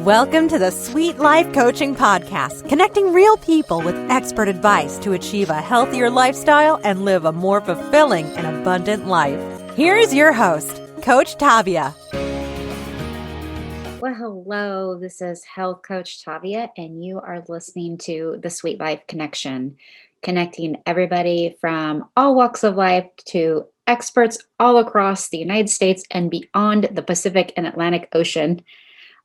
Welcome to the Sweet Life Coaching Podcast, connecting real people with expert advice to achieve a healthier lifestyle and live a more fulfilling and abundant life. Here's your host, Coach Tavia. Well, hello, this is Health Coach Tavia, and you are listening to the Sweet Life Connection, connecting everybody from all walks of life to experts all across the United States and beyond the Pacific and Atlantic Ocean.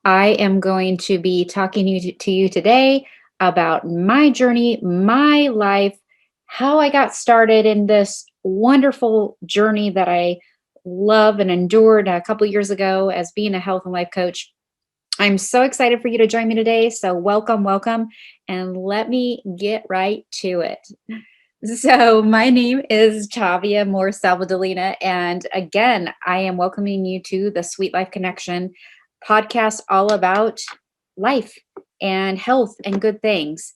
I am going to be talking to you today about my journey, my life, how I got started in this wonderful journey that I love and endured a couple years ago as being a health and life coach. I'm so excited for you to join me today. So welcome, and let me get right to it. So my name is Tavia Moore Salvadolina, and again, I am welcoming you to the Sweet Life Connection podcast, all about life and health and good things.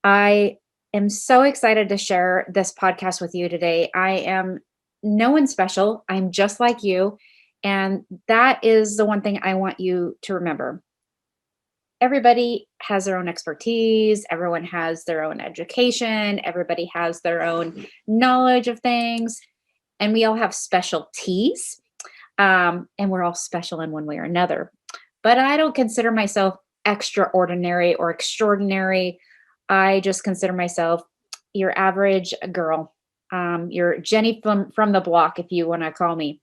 I am so excited to share this podcast with you today. I am no one special. I'm just like you. And that is the one thing I want you to remember. Everybody has their own expertise. Everyone has their own education. Everybody has their own knowledge of things. And we all have specialties. And we're all special in one way or another. But I don't consider myself extraordinary or extraordinary. I just consider myself your average girl. Your Jenny from the block, if you want to call me.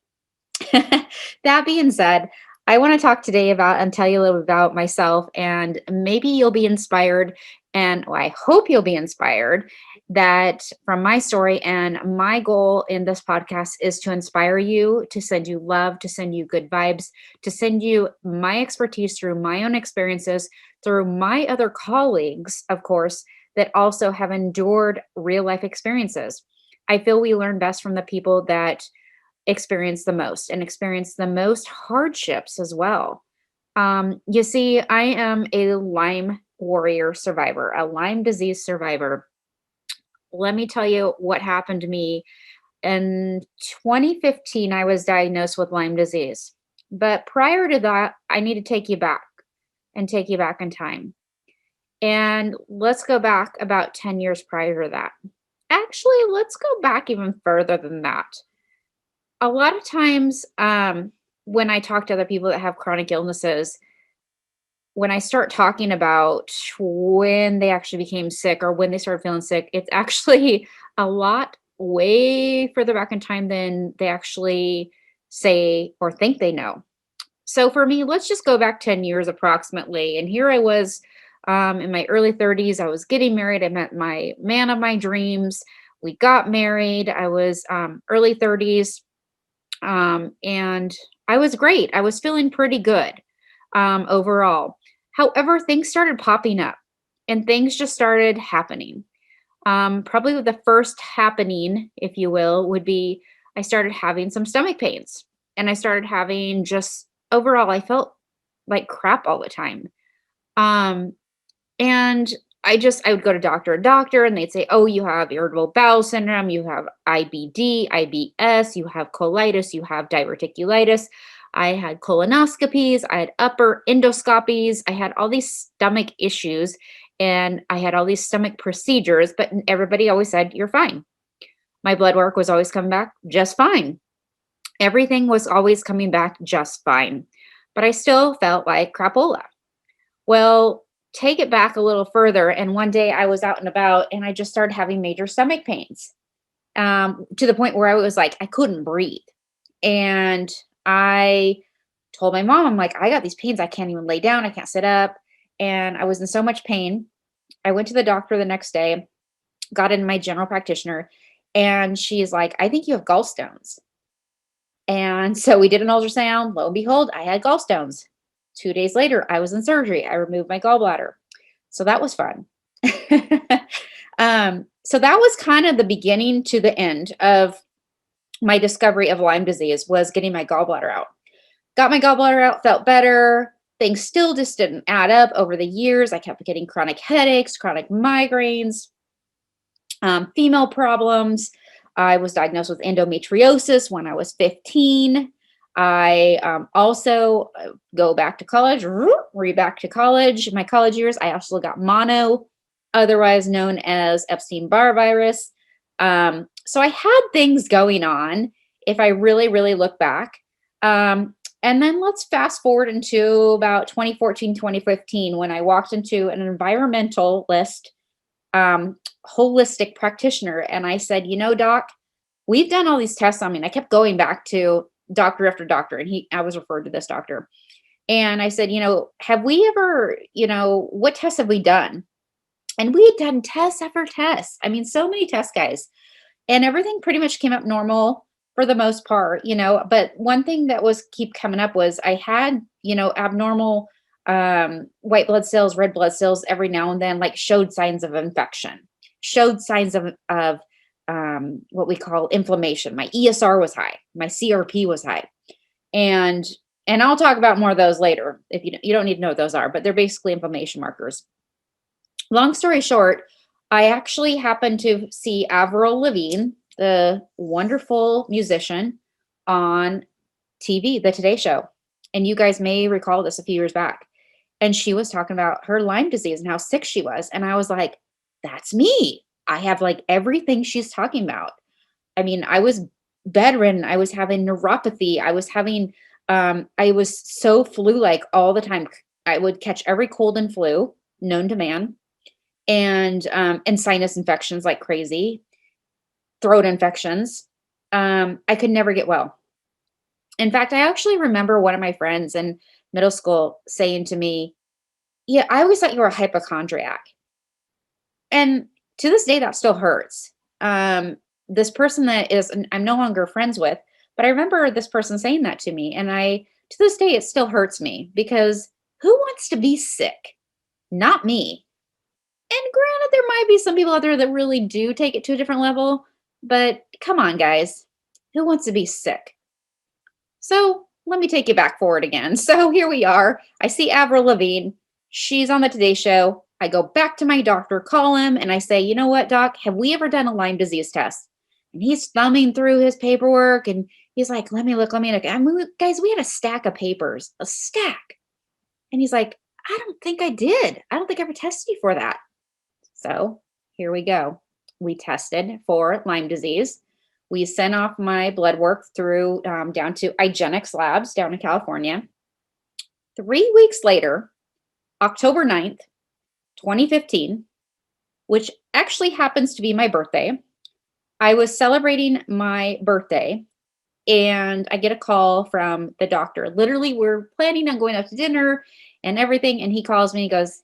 That being said, I want to talk today about and tell you a little bit about myself, and maybe you'll be inspired, and I hope you'll be inspired that from my story. And my goal in this podcast is to inspire you, to send you love, to send you good vibes, to send you my expertise through my own experiences, through my other colleagues, of course, that also have endured real life experiences. I feel we learn best from the people that experience the most and experience the most hardships as well. You see, I am a Lyme warrior survivor, a Lyme disease survivor. Let me tell you what happened to me. In 2015, I was diagnosed with Lyme disease. But prior to that, I need to take you back and take you back in time. And let's go back about 10 years prior to that. Actually, let's go back even further than that. A lot of times when I talk to other people that have chronic illnesses, when I start talking about when they actually became sick or when they started feeling sick, it's actually a lot way further back in time than they actually say or think they know. So for me, let's just go back 10 years approximately. And here I was in my early 30s. I was getting married. I met my man of my dreams. We got married. I was early 30s. And I was great. I was feeling pretty good overall. However, things started popping up and things just started happening. Probably the first happening, if you will, would be I started having some stomach pains, and I started having just overall, I felt like crap all the time. And I would go to doctor, and they'd say, oh, you have irritable bowel syndrome, you have IBD, IBS, you have colitis, you have diverticulitis. I had colonoscopies, I had upper endoscopies, I had all these stomach issues, and I had all these stomach procedures, but everybody always said, you're fine. My blood work was always coming back just fine. Everything was always coming back just fine, but I still felt like crapola. Well, take it back a little further, and one day I was out and about, and I just started having major stomach pains to the point where I was like, I couldn't breathe. And I told my mom, I'm like, I got these pains. I can't even lay down. I can't sit up. And I was in so much pain. I went to the doctor the next day, got in my general practitioner, and she's like, I think you have gallstones. And so we did an ultrasound. Lo and behold, I had gallstones. 2 days later, I was in surgery. I removed my gallbladder. So that was fun. So that was kind of the beginning to the end of my discovery of Lyme disease, was getting my gallbladder out. Got my gallbladder out, felt better. Things still just didn't add up over the years. I kept getting chronic headaches, chronic migraines, female problems. I was diagnosed with endometriosis when I was 15. I also go back to college, back to college, my college years. I also got mono, otherwise known as Epstein-Barr virus. So I had things going on if I really, really look back. And then let's fast forward into about 2014, 2015, when I walked into an environmentalist, holistic practitioner. And I said, doc, we've done all these tests on me. And I kept going back to doctor after doctor. And I was referred to this doctor. And I said, have we ever, what tests have we done? And we had done tests after tests. I mean, so many tests, guys. And everything pretty much came up normal for the most part, but one thing that was keep coming up was I had, abnormal white blood cells, red blood cells every now and then, like showed signs of infection, showed signs of what we call inflammation. My ESR was high, my CRP was high. And I'll talk about more of those later. If you don't need to know what those are, but they're basically inflammation markers. Long story short, I actually happened to see Avril Lavigne, the wonderful musician, on TV, the Today Show. And you guys may recall this a few years back. And she was talking about her Lyme disease and how sick she was. And I was like, that's me. I have like everything she's talking about. I mean, I was bedridden. I was having neuropathy. I was having, I was so flu-like all the time. I would catch every cold and flu known to man. And sinus infections like crazy, throat infections. I could never get well. In fact, I actually remember one of my friends in middle school saying to me, yeah, I always thought you were a hypochondriac. And to this day, that still hurts. This person I'm no longer friends with, but I remember this person saying that to me. And to this day, it still hurts me because who wants to be sick? Not me. And granted, there might be some people out there that really do take it to a different level, but come on, guys. Who wants to be sick? So let me take you back forward again. So here we are. I see Avril Lavigne. She's on the Today Show. I go back to my doctor, call him, and I say, you know what, doc, have we ever done a Lyme disease test? And he's thumbing through his paperwork, and he's like, let me look. I mean, guys, we had a stack of papers, a stack. And he's like, I don't think I did. I don't think I ever tested you for that. So here we go. We tested for Lyme disease. We sent off my blood work through down to IGeneX Labs down in California. 3 weeks later, October 9th, 2015, which actually happens to be my birthday, I was celebrating my birthday and I get a call from the doctor. Literally, we're planning on going out to dinner and everything. And he calls me and he goes,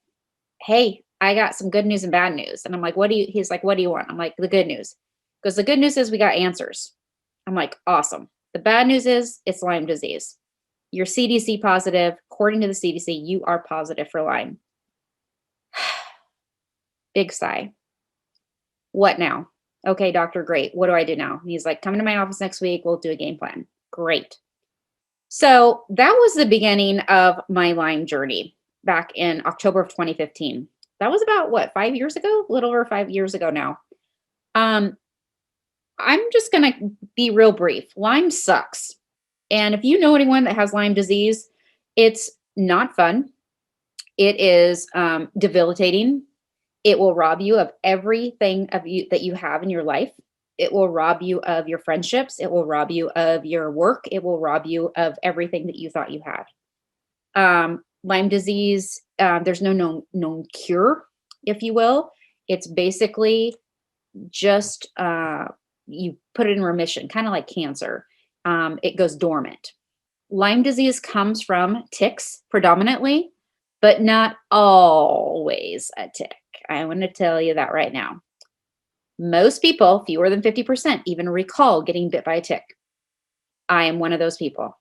hey, I got some good news and bad news. And I'm like, he's like, what do you want? I'm like, the good news. Because the good news is we got answers. I'm like, awesome. The bad news is it's Lyme disease. You're CDC positive. According to the CDC, you are positive for Lyme. Big sigh. What now? Okay, doctor, great. What do I do now? And he's like, come into my office next week. We'll do a game plan. Great. So that was the beginning of my Lyme journey back in October of 2015. That was about 5 years ago? A little over 5 years ago now. I'm just going to be real brief. Lyme sucks. And if you know anyone that has Lyme disease, it's not fun. It is debilitating. It will rob you of everything that you have in your life. It will rob you of your friendships. It will rob you of your work. It will rob you of everything that you thought you had. Lyme disease, there's no known cure, if you will. It's basically just you put it in remission, kind of like cancer. It goes dormant. Lyme disease comes from ticks predominantly, but not always a tick. I want to tell you that right now. Most people, fewer than 50%, even recall getting bit by a tick. I am one of those people.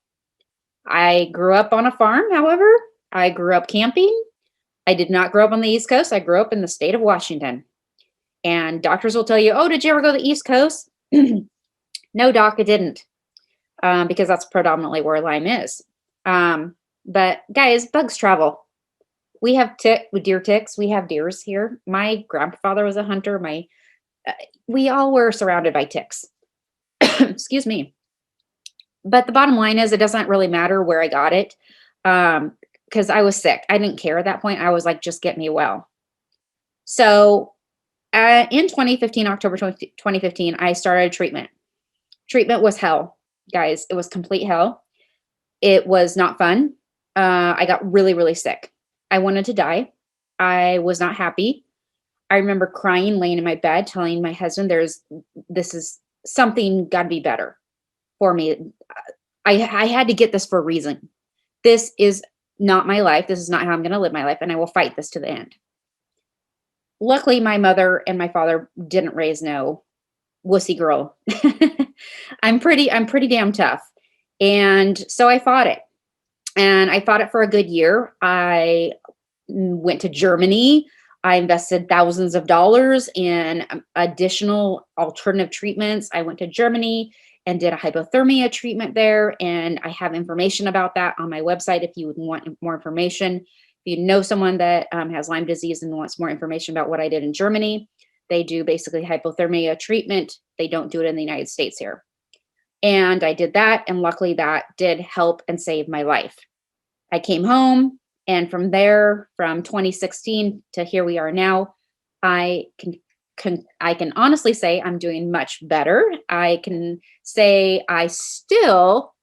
I grew up on a farm, however. I grew up camping. I did not grow up on the East Coast. I grew up in the state of Washington. And doctors will tell you, oh, did you ever go to the East Coast? No, doc, I didn't. Because that's predominantly where Lyme is. But guys, bugs travel. We have deer ticks. We have deers here. My grandfather was a hunter. We all were surrounded by ticks. Excuse me. But the bottom line is it doesn't really matter where I got it. Because I was sick. I didn't care at that point. I was like, just get me well. So in 2015, October 2015, I started treatment. Treatment was hell, guys. It was complete hell. It was not fun. I got really, really sick. I wanted to die. I was not happy. I remember crying, laying in my bed, telling my husband, this is something got to be better for me. I had to get this for a reason. This is not my life. This is not how I'm going to live my life. And I will fight this to the end. Luckily, my mother and my father didn't raise no wussy girl. I'm pretty damn tough. And so I fought it. And I fought it for a good year. I went to Germany. I invested thousands of dollars in additional alternative treatments. I went to Germany and did a hypothermia treatment there. And I have information about that on my website if you would want more information. If you know someone that has Lyme disease and wants more information about what I did in Germany, they do basically hypothermia treatment. They don't do it in the United States here. And I did that. And luckily that did help and save my life. I came home. And from there, from 2016 to here we are now, I can honestly say I'm doing much better. I can say I still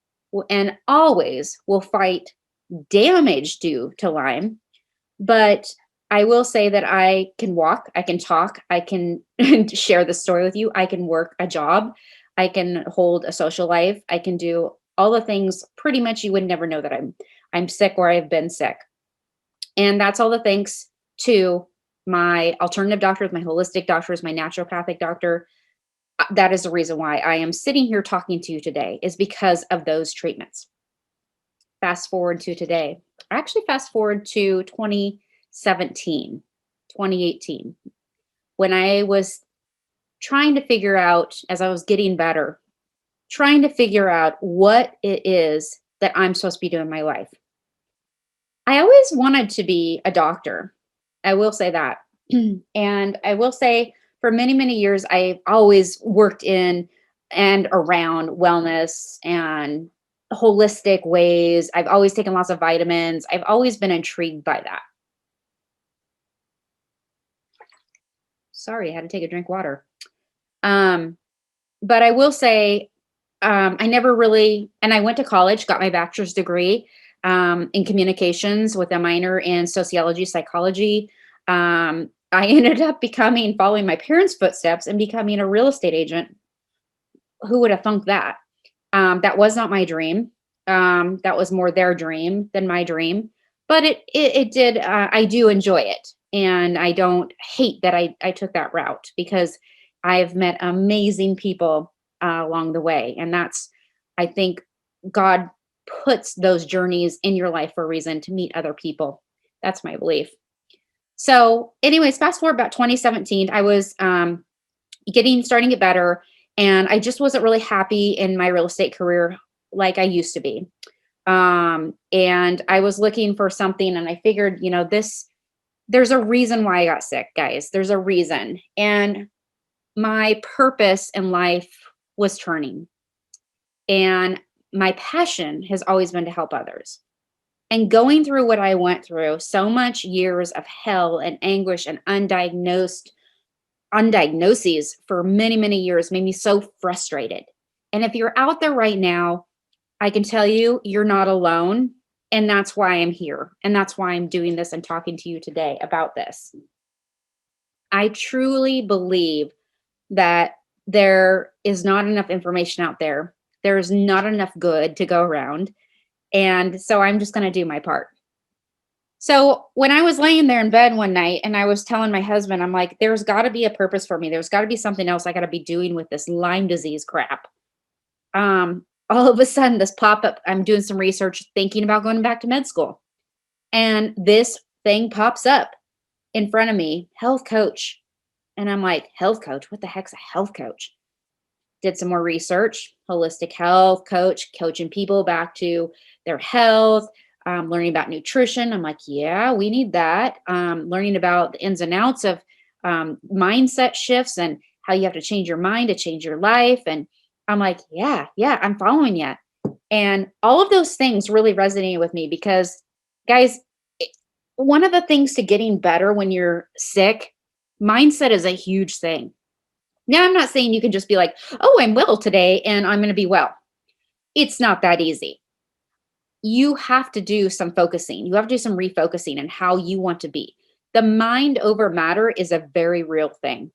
and always will fight damage due to Lyme, but I will say that I can walk, I can talk, I can share the story with you. I can work a job, I can hold a social life, I can do all the things pretty much you would never know that I'm sick or I've been sick. And that's all the thanks to my alternative doctors, my holistic doctors, my naturopathic doctor. That is the reason why I am sitting here talking to you today, is because of those treatments. Fast forward to today. Actually, fast forward to 2017, 2018, when I was trying to figure out, as I was getting better, trying to figure out what it is that I'm supposed to be doing in my life. I always wanted to be a doctor. I will say that. And I will say for many, many years, I've always worked in and around wellness and holistic ways. I've always taken lots of vitamins. I've always been intrigued by that. Sorry, I had to take a drink of water. But I will say, I never really, and I went to college, got my bachelor's degree in communications with a minor in sociology, psychology. I ended up following my parents' footsteps and becoming a real estate agent. Who would have thunk that? That was not my dream. That was more their dream than my dream. But it did. I do enjoy it, and I don't hate that I took that route, because I've met amazing people along the way, and that's, I think, God puts those journeys in your life for a reason, to meet other people. That's my belief. So anyways, fast forward about 2017, I was starting to get better, and I just wasn't really happy in my real estate career like I used to be. And I was looking for something, and I figured, there's a reason why I got sick, guys. There's a reason. And my purpose in life was turning. And my passion has always been to help others. And going through what I went through, so much years of hell and anguish and undiagnosed undiagnoses for many, many years made me so frustrated. And if you're out there right now, I can tell you, you're not alone. And that's why I'm here. And that's why I'm doing this and talking to you today about this. I truly believe that there is not enough information out there. There is not enough good to go around. And so I'm just going to do my part. So when I was laying there in bed one night and I was telling my husband, I'm like, there's got to be a purpose for me. There's got to be something else I got to be doing with this Lyme disease crap. All of a sudden, this pop-up, I'm doing some research, thinking about going back to med school. And this thing pops up in front of me, health coach. And I'm like, health coach? What the heck's a health coach? Did some more research, holistic health coach, coaching people back to their health, learning about nutrition. I'm like, yeah, we need that. Learning about the ins and outs of mindset shifts and how you have to change your mind to change your life. And I'm like, yeah, I'm following you. And all of those things really resonated with me because, guys, one of the things to getting better when you're sick, mindset is a huge thing. Now, I'm not saying you can just be like, oh, I'm well today and I'm going to be well. It's not that easy. You have to do some focusing. You have to do some refocusing and how you want to be. The mind over matter is a very real thing.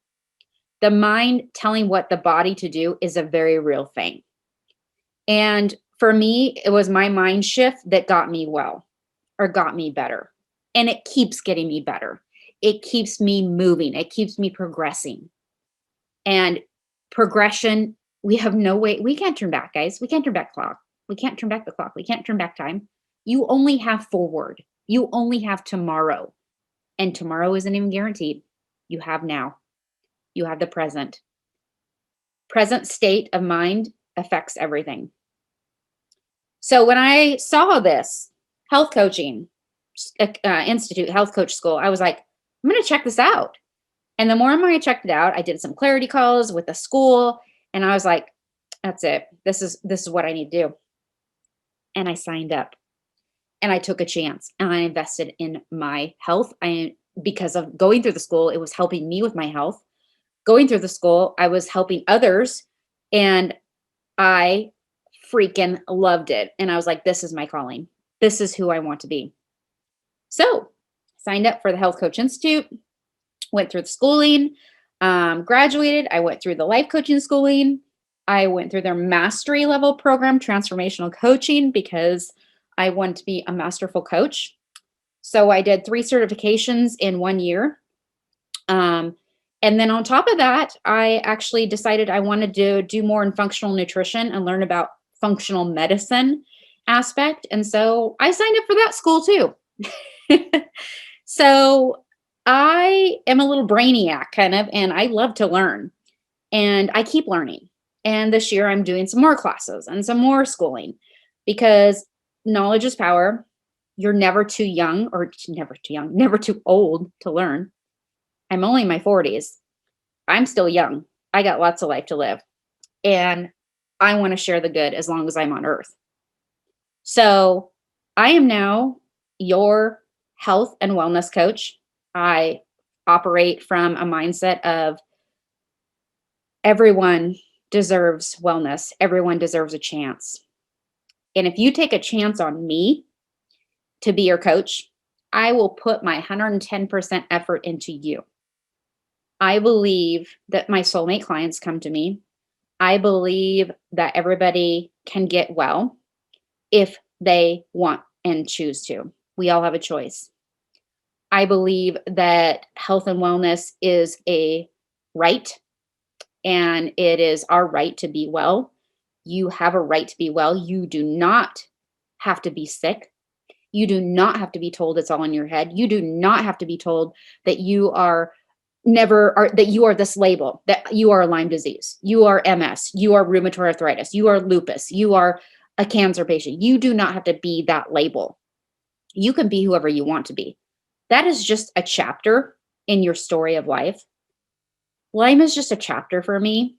The mind telling what the body to do is a very real thing. And for me, it was my mind shift that got me well or got me better. And it keeps getting me better. It keeps me moving. It keeps me progressing. And progression, we have no way. We can't turn back, guys. We can't turn back clock. We can't turn back the clock. We can't turn back time. You only have forward. You only have tomorrow. And tomorrow isn't even guaranteed. You have now. You have the present. Present state of mind affects everything. So when I saw this health coaching institute, health coach school, I was like, I'm going to check this out. And the more and more I checked it out, I did some clarity calls with the school, and I was like, that's it. This is what I need to do. And I signed up, and I took a chance, and I invested in my health. Because of going through the school, it was helping me with my health. Going through the school, I was helping others, and I freaking loved it. And I was like, this is my calling. This is who I want to be. So signed up for the Health Coach Institute, went through the schooling, graduated. I went through the life coaching schooling. I went through their mastery level program, transformational coaching, because I wanted to be a masterful coach. So I did 3 certifications in 1 year. And then on top of that, I actually decided I wanted to do more in functional nutrition and learn about functional medicine aspect. And so I signed up for that school too. So I am a little brainiac kind of, and I love to learn, and I keep learning. And this year I'm doing some more classes and some more schooling, because knowledge is power. You're never too young, or never too old to learn. I'm only in my 40s. I'm still young. I got lots of life to live. And I want to share the good as long as I'm on earth. So I am now your health and wellness coach. I operate from a mindset of everyone deserves wellness. Everyone deserves a chance. And if you take a chance on me to be your coach, I will put my 110% effort into you. I believe that my soulmate clients come to me. I believe that everybody can get well if they want and choose to. We all have a choice. I believe that health and wellness is a right, and it is our right to be well. You have a right to be well. You do not have to be sick. You do not have to be told it's all in your head. You do not have to be told that you are that you are this label, that you are Lyme disease, you are MS, you are rheumatoid arthritis, you are lupus, you are a cancer patient. You do not have to be that label. You can be whoever you want to be. That is just a chapter in your story of life. Lyme is just a chapter for me.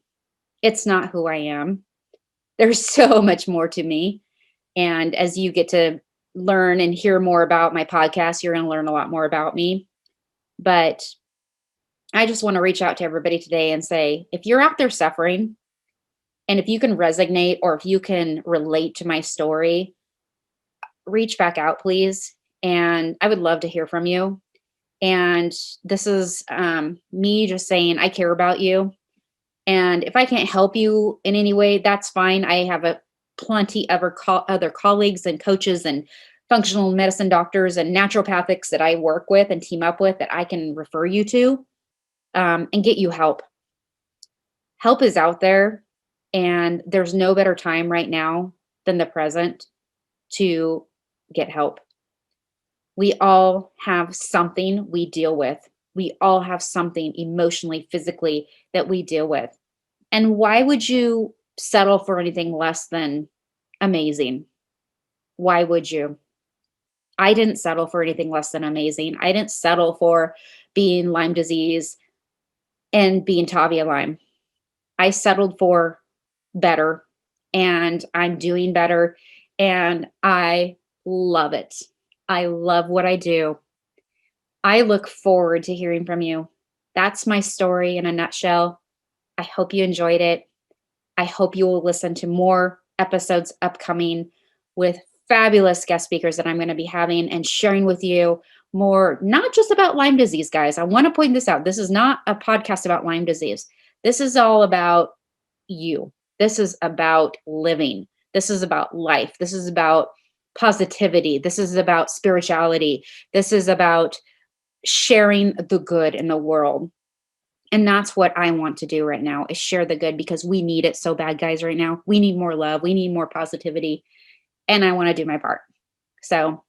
It's not who I am. There's so much more to me. And as you get to learn and hear more about my podcast, you're going to learn a lot more about me. But I just want to reach out to everybody today and say, if you're out there suffering, and if you can resonate or if you can relate to my story, reach back out, please. And I would love to hear from you. And this is me just saying, I care about you. And if I can't help you in any way, that's fine. I have plenty of other colleagues and coaches and functional medicine doctors and naturopathics that I work with and team up with that I can refer you to. And get you help. Help is out there, and there's no better time right now than the present to get help. We all have something we deal with. We all have something emotionally, physically that we deal with. And why would you settle for anything less than amazing? Why would you? I didn't settle for anything less than amazing. I didn't settle for being Lyme disease and being Tavia Lyme. I settled for better, and I'm doing better. and I love it. I love what I do. I look forward to hearing from you. That's my story in a nutshell. I hope you enjoyed it. I hope you will listen to more episodes upcoming with fabulous guest speakers that I'm going to be having and sharing with you more, not just about Lyme disease, guys. I want to point this out. This is not a podcast about Lyme disease. This is all about you. This is about living. This is about life. This is about positivity. This is about spirituality. This is about sharing the good in the world. And that's what I want to do right now, is share the good, because we need it so bad, guys, right now. We need more love. We need more positivity. And I want to do my part. So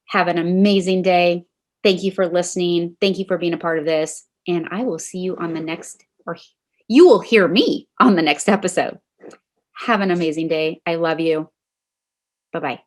have an amazing day. Thank you for listening. Thank you for being a part of this. And I will see you on the next, or you will hear me on the next episode. Have an amazing day. I love you. Bye-bye.